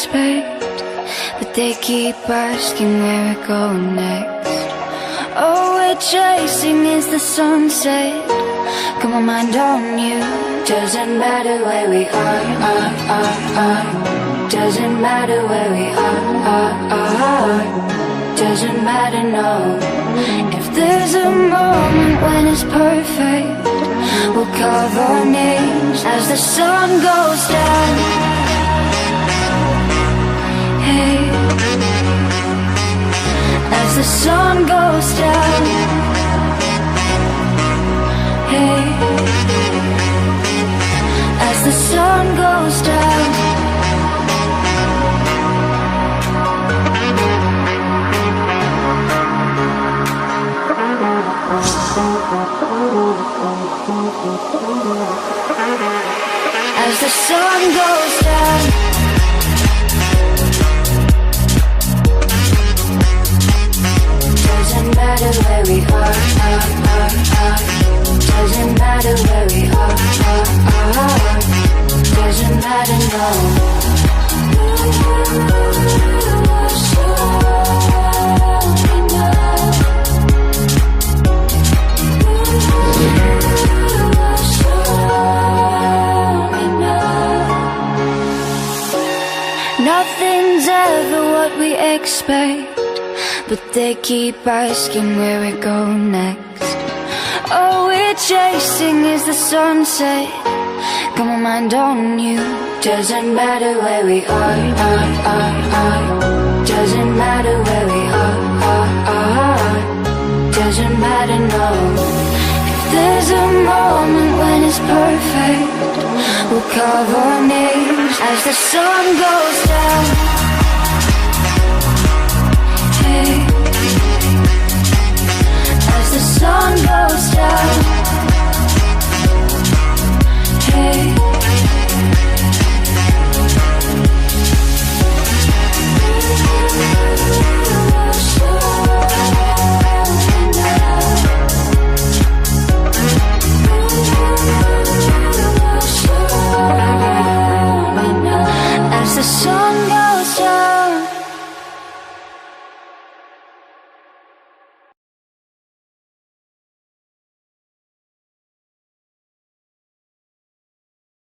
expect, but they keep asking where we're going next. All we're chasing is the sunset. Got my mind on you. Doesn't matter where we are. Doesn't matter where we are. Doesn't matter, no. If there's a moment when it's perfect, we'll carve our names as the sun goes down. Hey, as the sun goes down. Hey, as the sun goes down. As the sun goes down. Doesn't matter where we are. Doesn't matter where we are. Doesn't matter, no. Nothing's ever what we expect, but they keep asking where we go next. All we're chasing is the sunset. Got my mind on you. Doesn't matter where we are. Doesn't matter where we are. Doesn't matter, no. If there's a moment when it's perfect, we'll carve our names as the sun goes down. Hey, as the sun goes down.